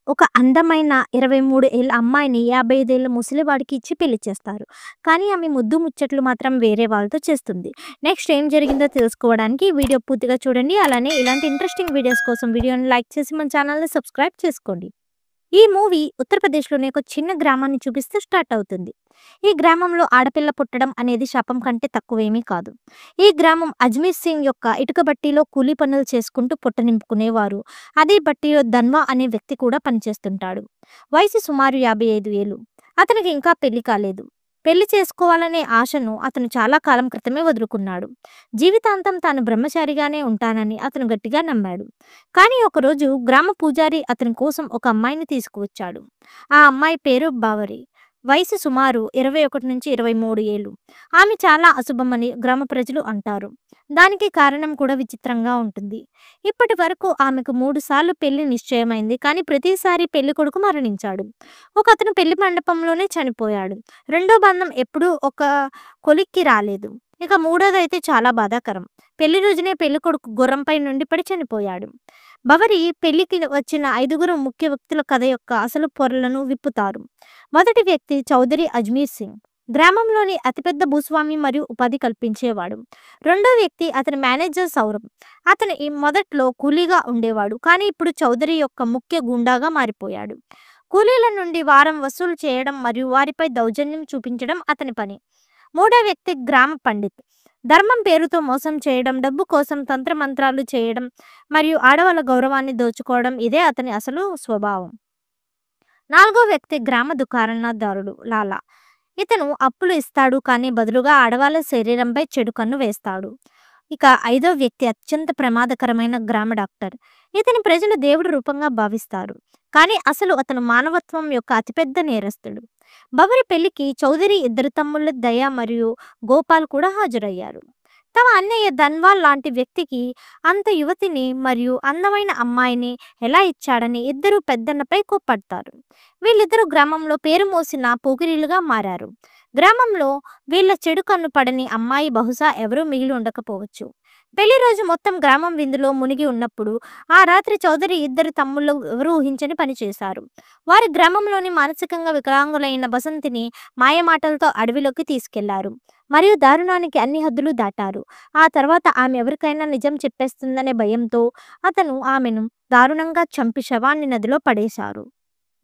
ఒక అందమైన 23 ఏళ్ల అమ్మాయిని 55 ఏళ్ల ముసలివాడికి ఇచ్చి పెళ్లి చేస్తారు. కానీ ఆమె ముద్దు ముచ్చట్లు మాత్రం వేరే వాళ్ళతో చేస్తుంది. నెక్స్ట్ ఏం జరిగిందో తెలుసుకోవడానికి ఈ వీడియో పూర్తిగా చూడండి. అలానే ఇలాంటి ఇంట్రెస్టింగ్ వీడియోస్ కోసం వీడియోని లైక్ చేసి మన ఛానల్‌ని సబ్స్క్రైబ్ చేసుకోండి. ఈ మూవీ ఉత్తరప్రదేశ్‌లోని ఒక చిన్న గ్రామాన్ని చూపిస్తూ స్టార్ట్ అవుతుంది. ఈ గ్రామంలో ఆడపిల్ల పుట్టడం అనేది శాపం కంటే తక్కువేమీ కాదు. ఈ గ్రామం అజ్మీర్ సింగ్ యొక్క ఇటుక బట్టీలో కూలీ పనులు చేసుకుంటూ పొట్ట నింపుకునేవారు. అదే బట్టీలో ధన్వా అనే వ్యక్తి కూడా పనిచేస్తుంటాడు. వయసు సుమారు 55 ఏళ్ళు. అతనికి ఇంకా పెళ్లి కాలేదు. పెళ్లి చేసుకోవాలనే ఆశను అతను చాలా కాలం క్రితమే వదులుకున్నాడు. జీవితాంతం తాను బ్రహ్మచారిగానే ఉంటానని అతను గట్టిగా నమ్మాడు. కానీ ఒకరోజు గ్రామ పూజారి అతని కోసం ఒక అమ్మాయిని తీసుకువచ్చాడు. ఆ అమ్మాయి పేరు బావరి. వయసు సుమారు 21-23 ఏళ్ళు. ఆమె చాలా అశుభమని గ్రామ ప్రజలు అంటారు. దానికి కారణం కూడా విచిత్రంగా ఉంటుంది. ఇప్పటి వరకు ఆమెకు 3 సార్లు పెళ్లి నిశ్చయమైంది. కానీ ప్రతిసారి పెళ్లి కొడుకు మరణించాడు. ఒకతను పెళ్లి మండపంలోనే చనిపోయాడు. రెండో బంధం ఎప్పుడూ ఒక కొలిక్కి రాలేదు. ఇక మూడోదైతే చాలా బాధాకరం. పెళ్లి రోజునే పెళ్లి కొడుకు గుర్రంపై నుండి పడి చనిపోయాడు. బవరి పెళ్లికి వచ్చిన 5గురు ముఖ్య వ్యక్తుల కథ యొక్క అసలు పొరలను విప్పుతారు. మొదటి వ్యక్తి చౌదరి అజ్మీర్ సింగ్. గ్రామంలోని అతిపెద్ద భూస్వామి మరియు ఉపాధి కల్పించేవాడు. రెండో వ్యక్తి అతని మేనేజర్ సౌరభ్. అతను ఈ మొదట్లో కూలీగా ఉండేవాడు. కానీ ఇప్పుడు చౌదరి యొక్క ముఖ్య గుండాగా మారిపోయాడు. కూలీల నుండి వారం వసూలు చేయడం మరియు వారిపై దౌర్జన్యం చూపించడం అతని పని. మూడో వ్యక్తి గ్రామ పండిత్. ధర్మం పేరుతో మోసం చేయడం, డబ్బు కోసం తంత్రమంత్రాలు చేయడం మరియు ఆడవాళ్ళ గౌరవాన్ని దోచుకోవడం ఇదే అతని అసలు స్వభావం. నాలుగో వ్యక్తి గ్రామ దుకాణదారుడు లాలా. ఇతను అప్పులు ఇస్తాడు కానీ బదులుగా ఆడవాళ్ళ శరీరంపై చెడు కన్ను వేస్తాడు. ఇక ఐదో వ్యక్తి అత్యంత ప్రమాదకరమైన గ్రామ డాక్టర్. ఇతని ప్రజలు దేవుడి రూపంగా భావిస్తారు. కానీ అసలు అతను మానవత్వం యొక్క అతిపెద్ద నేరస్తుడు. బవరి పెళ్లికి చౌదరి ఇద్దరు తమ్ముళ్ళ దయ మరియు గోపాల్ కూడా హాజరయ్యారు. తమ అన్నయ్య ధన్వాల్ లాంటి వ్యక్తికి అంత యువతిని మరియు అందమైన అమ్మాయిని ఎలా ఇచ్చాడని ఇద్దరు పెద్దన్నపై కోప్పడతారు. వీళ్ళిద్దరూ గ్రామంలో పేరు మోసిన పోకిరీలుగా మారారు. గ్రామంలో వీళ్ళ చెడు కన్ను పడని అమ్మాయి బహుశా ఎవరూ మిగిలి ఉండకపోవచ్చు. పెళ్లి రోజు మొత్తం గ్రామం విందులో మునిగి ఉన్నప్పుడు ఆ రాత్రి చౌదరి ఇద్దరు తమ్ముళ్ళు ఎవరూ ఊహించని పని చేశారు. వారి గ్రామంలోని మానసికంగా వికలాంగులైన బసంతిని మాయమాటలతో అడవిలోకి తీసుకెళ్లారు మరియు దారుణానికి అన్ని హద్దులు దాటారు. ఆ తర్వాత ఆమె ఎవరికైనా నిజం చెప్పేస్తుందనే భయంతో అతను ఆమెను దారుణంగా చంపి శవాన్ని నదిలో పడేశారు.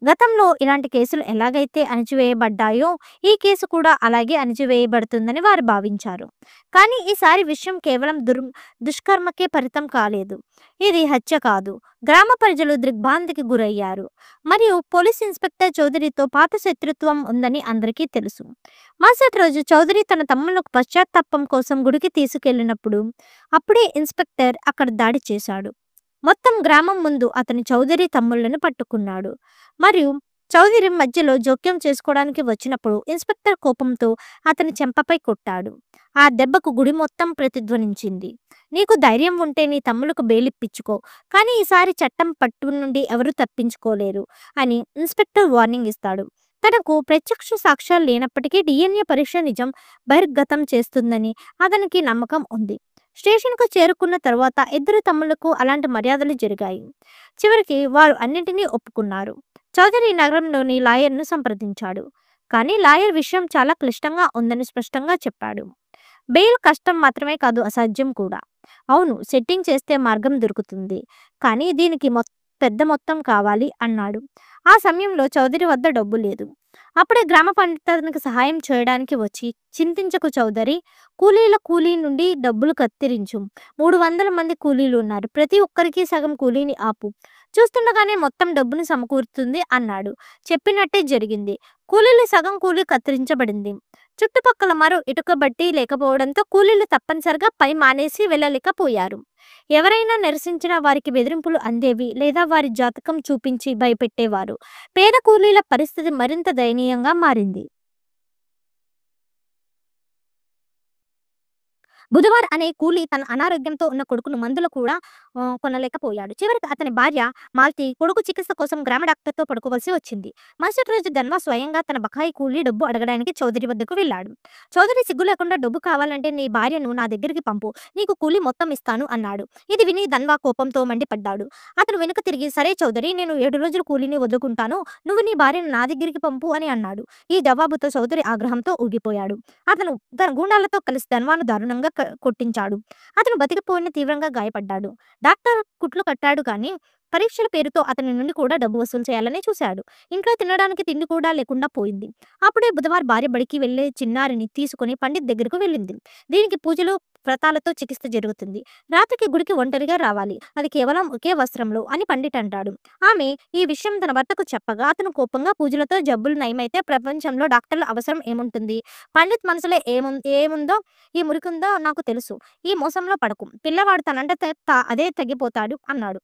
గతంలో ఇలాంటి కేసులు ఎలాగైతే అణచివేయబడ్డాయో ఈ కేసు కూడా అలాగే అణచివేయబడుతుందని వారు భావించారు. కానీ ఈసారి విషయం కేవలం దుష్కర్మకే పరితం కాలేదు. ఇది హత్య కాదు. గ్రామ ప్రజలు దిగ్భ్రాంతికి గురయ్యారు మరియు పోలీస్ ఇన్స్పెక్టర్ చౌదరితో పాత శత్రుత్వం ఉందని అందరికీ తెలుసు. మరుసటి రోజు చౌదరి తన తమ్ముళ్లకు పశ్చాత్తాపం కోసం గుడికి తీసుకెళ్లినప్పుడు అప్పుడే ఇన్స్పెక్టర్ అక్కడ దాడి చేశాడు. మొత్తం గ్రామం ముందు అతని చౌదరి తమ్ముళ్లను పట్టుకున్నాడు మరియు చౌదరి మధ్యలో జోక్యం చేసుకోవడానికి వచ్చినప్పుడు ఇన్స్పెక్టర్ కోపంతో అతని చెంపపై కొట్టాడు. ఆ దెబ్బకు గుడి మొత్తం ప్రతిధ్వనించింది. నీకు ధైర్యం ఉంటే నీ తమ్ములకు బెయిలిప్పించుకో, కానీ ఈసారి చట్టం పట్టు నుండి ఎవరూ తప్పించుకోలేరు అని ఇన్స్పెక్టర్ వార్నింగ్ ఇస్తాడు. తనకు ప్రత్యక్ష సాక్ష్యాలు లేనప్పటికీ DNA పరీక్ష నిజం బహిర్గతం చేస్తుందని అతనికి నమ్మకం ఉంది. స్టేషన్కు చేరుకున్న తర్వాత ఇద్దరు తమ్ముళ్లకు అలాంటి మర్యాదలు జరిగాయి. చివరికి వారు అన్నింటినీ ఒప్పుకున్నారు. చౌదరి నగరంలోని లాయర్ను సంప్రదించాడు. కానీ లాయర్ విషయం చాలా క్లిష్టంగా ఉందని స్పష్టంగా చెప్పాడు. బెయిల్ కష్టం మాత్రమే కాదు, అసాధ్యం కూడా. అవును, సెట్టింగ్ చేస్తే మార్గం దొరుకుతుంది, కానీ దీనికి పెద్ద మొత్తం కావాలి అన్నాడు. ఆ సమయంలో చౌదరి వద్ద డబ్బు లేదు. అప్పుడే గ్రామ పండిత అతనికి సహాయం చేయడానికి వచ్చి, చింతించకు చౌదరి, కూలీ నుండి డబ్బులు కత్తిరించు. 300 మంది కూలీలు ఉన్నారు. ప్రతి ఒక్కరికి సగం కూలీని ఆపు. చూస్తుండగానే మొత్తం డబ్బును సమకూరుతుంది అన్నాడు. చెప్పినట్టే జరిగింది. కూలీలు సగం కూలీ కత్తిరించబడింది. చుట్టుపక్కల మరో ఇటుక బట్టి లేకపోవడంతో కూలీలు తప్పనిసరిగా పై మానేసి వెళ్ళలేకపోయారు. ఎవరైనా నిరసించిన వారికి బెదిరింపులు అందేవి లేదా వారి జాతకం చూపించి భయపెట్టేవారు. పేద కూలీల పరిస్థితి మరింత దయనీయంగా మారింది. బుధవార్ అనే కూలి తన అనారోగ్యంతో ఉన్న కొడుకును మందులు కూడా కొనలేకపోయాడు. చివరికి అతని భార్య మాలతి కొడుకు చికిత్స కోసం గ్రామ డాక్టర్‌తో పడుకోవలసి వచ్చింది. మరుసటి రోజు ధన్వ స్వయంగా తన బకాయి కూలి డబ్బు అడగడానికి చౌదరి వద్దకు వెళ్ళాడు. చౌదరి సిగ్గు లేకుండా డబ్బు కావాలంటే నీ భార్యను నా దగ్గరికి పంపు. నీకు కూలి మొత్తం ఇస్తాను అన్నాడు. ఇది విని ధన్వ కోపంతో మండిపడ్డాడు. అతను వెనుక తిరిగి సరే చౌదరి నేను 7 రోజులు కూలిని వదులుకుంటాను. నువ్వు నీ భార్యను నా దగ్గరికి పంపు అని అన్నాడు. ఈ జవాబుతో చౌదరి ఆగ్రహంతో ఊగిపోయాడు. అతను తన గూండాలతో కలిసి ధన్వాను దారుణంగా కొట్టించాడు. అతను బతికిపోయిన తీవ్రంగా గాయపడ్డాడు. డాక్టర్ కుట్లు కట్టాడు కానీ పరీక్షల పేరుతో అతని నుండి కూడా డబ్బు వసూలు చేయాలని చూశాడు. ఇంట్లో తినడానికి తిండి కూడా లేకుండా పోయింది. అప్పుడే బుధవారం భార్య బడికి వెళ్లే చిన్నారిని తీసుకుని పండిత్ దగ్గరకు వెళ్ళింది. దీనికి పూజలు వ్రతాలతో చికిత్స జరుగుతుంది. రాత్రికి గుడికి ఒంటరిగా రావాలి. అది కేవలం ఒకే వస్త్రంలో అని పండిట్ అంటాడు. ఆమె ఈ విషయం తన భర్తకు చెప్పగా అతను కోపంగా పూజలతో జబ్బులు నయమైతే ప్రపంచంలో డాక్టర్ల అవసరం ఏముంటుంది? పండిత్ మనసులో ఏముందో ఈ మురికుందో నాకు తెలుసు. ఈ మోసంలో పడకు. పిల్లవాడు తనంట అదే తగ్గిపోతాడు అన్నాడు.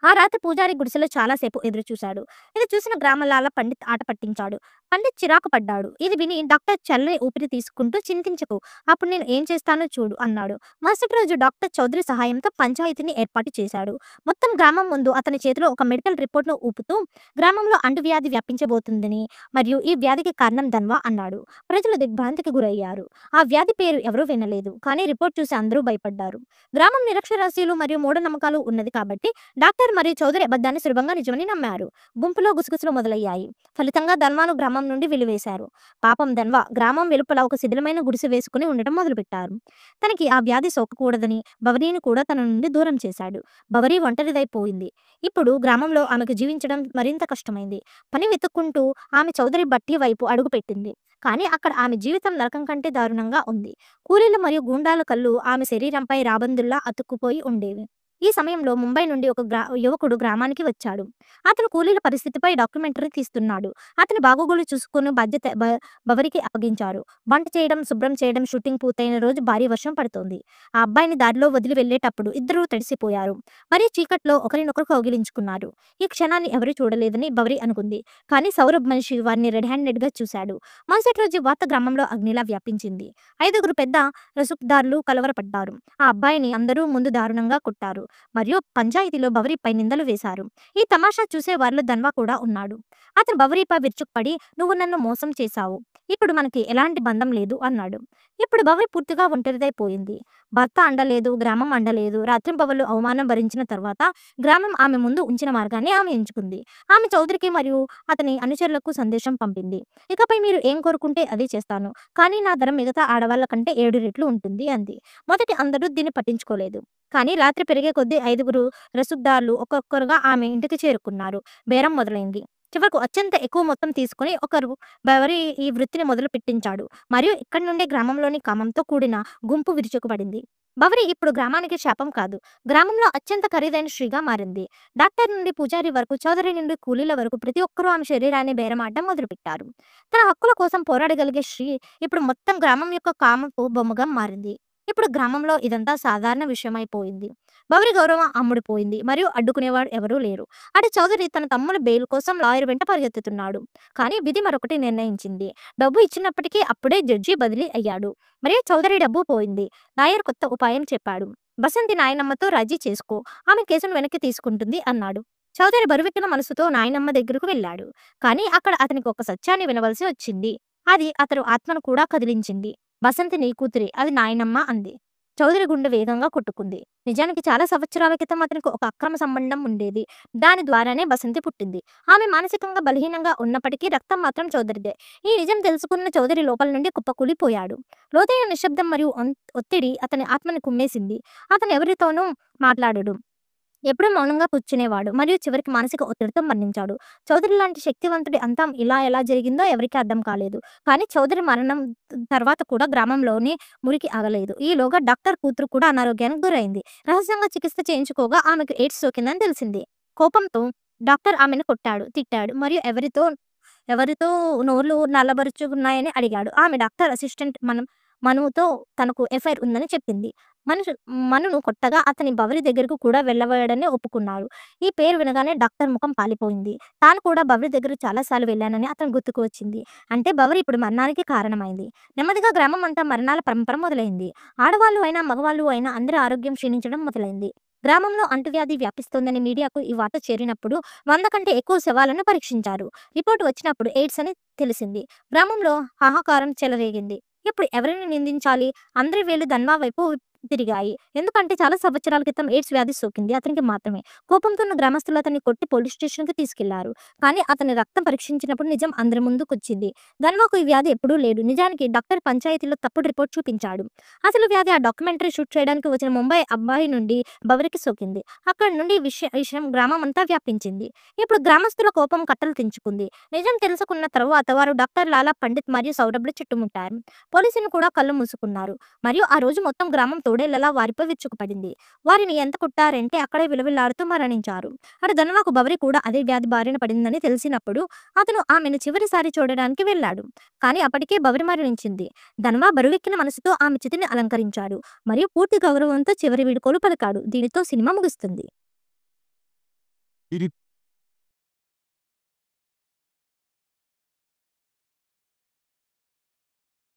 ఆ రాత్రి పూజారి గుడిసెలో చాలాసేపు ఎదురుచూశాడు. ఇది చూసిన గ్రామలాల పండిత్ ఆట పట్టించాడు. పండిత్ చిరాకు పడ్డాడు. ఇది విని డాక్టర్ చల్లని ఊపిరి తీసుకుంటూ చింతించకు. అప్పుడు నేను ఏం చేస్తానో చూడు అన్నాడు. మరుసటి రోజు డాక్టర్ చౌదరి సహాయంతో పంచాయతీని ఏర్పాటు చేశాడు. మొత్తం గ్రామం ముందు అతని చేతిలో ఒక మెడికల్ రిపోర్ట్ను ఊపుతూ గ్రామంలో అంటువ్యాధి వ్యాపించబోతుందని మరియు ఈ వ్యాధికి కారణం ధన్వా అన్నాడు. ప్రజలు దిగ్భ్రాంతికి గురయ్యారు. ఆ వ్యాధి పేరు ఎవరూ వినలేదు. కానీ రిపోర్ట్ చూసి అందరూ భయపడ్డారు. గ్రామం నిరక్షరాస్యులు మరియు మూఢనమ్మకాలు ఉన్నది కాబట్టి డాక్టర్ మరియు చౌదరి అబద్ధాన్ని సులభంగా నిజమని నమ్మారు. గుంపులో గుసగుసలు మొదలయ్యాయి. ఫలితంగా ధన్వాను గ్రామం నుండి వెలివేశారు. పాపం ధన్వా గ్రామం వెలుపల ఒక శిథిలమైన గుడిసె వేసుకుని ఉండటం మొదలుపెట్టారు. తనకి ఆ వ్యాధి సోకకూడదని బవరీని కూడా తన నుండి దూరం చేశాడు. బవరీ ఒంటరిదైపోయింది. ఇప్పుడు గ్రామంలో ఆమెకు జీవించడం మరింత కష్టమైంది. పని వెతుక్కుంటూ ఆమె చౌదరి బట్టి వైపు అడుగుపెట్టింది. కానీ అక్కడ ఆమె జీవితం నరకం కంటే దారుణంగా ఉంది. కూలీలు మరియు గూండాల కళ్ళు ఆమె శరీరంపై రాబందుల్లా అతుక్కుపోయి ఉండేవి. ఈ సమయంలో ముంబై నుండి ఒక యువకుడు గ్రామానికి వచ్చాడు. అతను కూలీల పరిస్థితిపై డాక్యుమెంటరీ తీస్తున్నాడు. అతని బాగోగులు చూసుకుని బాధ్యత బవరికి అప్పగించారు. వంట చేయడం, శుభ్రం చేయడం. షూటింగ్ పూర్తయిన రోజు భారీ వర్షం పడుతోంది. ఆ అబ్బాయిని దారిలో వదిలి వెళ్లేటప్పుడు ఇద్దరూ తడిసిపోయారు. మరీ చీకట్లో ఒకరినొకరు కౌగిలించుకున్నారు. ఈ క్షణాన్ని ఎవరూ చూడలేదని బవరి అనుకుంది. కానీ సౌరభ్ మనిషి వారిని రెడ్ హ్యాండెడ్ గా చూశాడు. మరుసటి రోజు వార్త గ్రామంలో అగ్నిలా వ్యాపించింది. 5గురు పెద్ద రసూక్దార్లు కలవరపడ్డారు. ఆ అబ్బాయిని అందరూ ముందు దారుణంగా కొట్టారు మరియు పంచాయతీలో బవరిపై నిందలు వేశారు. ఈ తమాషా చూసే వారిలో ధన్వా కూడా ఉన్నాడు. అతను బవరిపై విరుచుకుపడి నువ్వు నన్ను మోసం చేశావు. ఇప్పుడు మనకి ఎలాంటి బంధం లేదు అన్నాడు. ఇప్పుడు బవరి పూర్తిగా ఒంటరిదైపోయింది. భర్త అండలేదు, గ్రామం అండలేదు. రాత్రింపవళ్లు అవమానం భరించిన తర్వాత గ్రామం ఆమె ముందు ఉంచిన మార్గాన్ని ఆమె ఎంచుకుంది. ఆమె చౌదరికి మరియు అతని అనుచరులకు సందేశం పంపింది. ఇకపై మీరు ఏం కోరుకుంటే అదే చేస్తాను. కానీ నా ధర మిగతా ఆడవాళ్ళ కంటే 7 రెట్లు ఉంటుంది అంది. మొదటి అందరూ దీన్ని పట్టించుకోలేదు. కానీ రాత్రి పెరిగే కొద్దీ 5గురు రసూక్దార్లు ఒక్కొక్కరుగా ఆమె ఇంటికి చేరుకున్నారు. బేరం మొదలైంది. చివరకు అత్యంత ఎక్కువ మొత్తం తీసుకుని ఒకరు బవరి ఈ వృత్తిని మొదలు పెట్టించాడు మరియు ఇక్కడి నుండే గ్రామంలోని కామంతో కూడిన గుంపు విరుచుకుపడింది. బవరి ఇప్పుడు గ్రామానికి శాపం కాదు, గ్రామంలో అత్యంత ఖరీదైన స్త్రీగా మారింది. డాక్టర్ నుండి పూజారి వరకు, చౌదరి నుండి కూలీల వరకు ప్రతి ఒక్కరూ ఆమె శరీరాన్ని బేరమాడడం మొదలుపెట్టారు. తన హక్కుల కోసం పోరాడగలిగే స్త్రీ ఇప్పుడు మొత్తం గ్రామం యొక్క కామపు బొమ్మగా మారింది. ఇప్పుడు గ్రామంలో ఇదంతా సాధారణ విషయమైపోయింది. బవరి గౌరవం అమ్ముడుపోయింది మరియు అడ్డుకునేవాడు ఎవరూ లేరు. అటు చౌదరి తన తమ్ముల బెయిల్ కోసం లాయర్ వెంట పరిగెత్తుతున్నాడు. కానీ విధి మరొకటి నిర్ణయించింది. డబ్బు ఇచ్చినప్పటికీ అప్పుడే జడ్జి బదిలీ అయ్యాడు మరియు చౌదరి డబ్బు పోయింది. లాయర్ కొత్త ఉపాయం చెప్పాడు. బసంతి నాయనమ్మతో రాజీ చేసుకో, ఆమె కేసును వెనక్కి తీసుకుంటుంది అన్నాడు. చౌదరి బరువెక్కిన మనసుతో నాయనమ్మ దగ్గరకు వెళ్ళాడు. కానీ అక్కడ అతనికి ఒక సత్యాన్ని వినవలసి వచ్చింది. అది అతను ఆత్మను కూడా కదిలించింది. బసంతి నీ కూతురే, అది నాయనమ్మ అంది. చౌదరి గుండె వేగంగా కొట్టుకుంది. నిజానికి చాలా సంవత్సరాల క్రితం అతనికి ఒక అక్రమ సంబంధం ఉండేది. దాని ద్వారానే బసంతి పుట్టింది. ఆమె మానసికంగా బలహీనంగా ఉన్నప్పటికీ రక్తం మాత్రం చౌదరిదే. ఈ నిజం తెలుసుకున్న చౌదరి లోపల నుండి కుప్పకూలిపోయాడు. లోతైన నిశ్శబ్దం మరియు ఒత్తిడి అతని ఆత్మని కుమ్మేసింది. అతను ఎవరితోనూ మాట్లాడడు. ఎప్పుడూ మౌనంగా కూర్చునేవాడు మరియు చివరికి మానసిక ఒత్తిడితో మరణించాడు. చౌదరి లాంటి శక్తివంతుడి అంతం ఇలా ఎలా జరిగిందో ఎవరికీ అర్థం కాలేదు. కానీ చౌదరి మరణం తర్వాత కూడా గ్రామంలోని మురికి ఆగలేదు. ఈలోగా డాక్టర్ కూతురు కూడా అనారోగ్యానికి గురైంది. రహస్యంగా చికిత్స చేయించుకోగా ఆమెకు ఎయిడ్స్ సోకిందని తెలిసింది. కోపంతో డాక్టర్ ఆమెను కొట్టాడు, తిట్టాడు మరియు ఎవరితో నోర్లు నల్లబరుచుకున్నాయని అడిగాడు. ఆమె డాక్టర్ అసిస్టెంట్ మనుతో తనకు ఎఫైర్ ఉందని చెప్పింది. మనుషు మనును కొట్టగా అతని బవరి దగ్గరకు కూడా వెళ్ళబోయాడని ఒప్పుకున్నాడు. ఈ పేరు వినగానే డాక్టర్ ముఖం పాలిపోయింది. తాను కూడా బవరి దగ్గరకు చాలా సార్లు వెళ్ళానని అతని గుర్తుకు వచ్చింది. అంటే బవరి ఇప్పుడు మరణానికి కారణమైంది. నెమ్మదిగా గ్రామం అంతా మరణాల పరంపర మొదలైంది. ఆడవాళ్ళు అయినా, మగవాళ్ళు అయినా అందరి ఆరోగ్యం క్షీణించడం మొదలైంది. గ్రామంలో అంటువ్యాధి వ్యాపిస్తోందని మీడియాకు ఈ వార్త చేరినప్పుడు 100 కంటే ఎక్కువ శవాలను పరీక్షించారు. రిపోర్ట్ వచ్చినప్పుడు ఎయిడ్స్ అని తెలిసింది. గ్రామంలో హాహాకారం చెలరేగింది. ఇప్పుడు ఎవరిని నిందించాలి? అందరి వేళ్లు ధన్వా వైపు తిరిగాయి. ఎందుకంటే చాలా సంవత్సరాల క్రితం ఎయిడ్స్ వ్యాధి సోకింది అతనికి మాత్రమే. కోపంతో ఉన్న గ్రామస్తులు అతన్ని కొట్టి పోలీస్ స్టేషన్‌కి తీసుకెళ్లారు. కానీ అతని రక్తం పరీక్షించినప్పుడు నిజం అందరి ముందుకొచ్చింది. ధన్వాకు ఈ వ్యాధి ఎప్పుడూ లేదు. నిజానికి డాక్టర్ పంచాయతీలో తప్పుడు రిపోర్ట్ చూపించాడు. అసలు వ్యాధి ఆ డాక్యుమెంటరీ షూట్ చేయడానికి వచ్చిన ముంబై అబ్బాయి నుండి బవరికి సోకింది. అక్కడి నుండి విషయం గ్రామమంతా వ్యాపించింది. ఇప్పుడు గ్రామస్తుల కోపం కట్టలు తెంచుకుంది. నిజం తెలుసుకున్న తరువాత వారు డాక్టర్ లాలా పండిత్ మరియు సౌరభ్‌ని చుట్టుముట్టారు. పోలీసులు కూడా కళ్ళు మూసుకున్నారు. మరియు ఆ రోజు మొత్తం గ్రామం తోడేళ్లలా వారిపై విరుచుకుపడింది. వారిని ఎంత కొట్టారంటే అక్కడే విలవిల్లాడుతూ మరణించారు. అటు ధన్వాకు బవరి కూడా అదే వ్యాధి బారిన పడిందని తెలిసినప్పుడు అతను ఆమెను చివరిసారి చూడడానికి వెళ్ళాడు. కానీ అప్పటికే బవరి మరణించింది. ధన్వా బరువెక్కిన మనసుతో ఆమె చితిని అలంకరించాడు మరియు పూర్తి గౌరవంతో చివరి వీడ్కోలు పలికాడు. దీనితో సినిమా ముగుస్తుంది. ఇది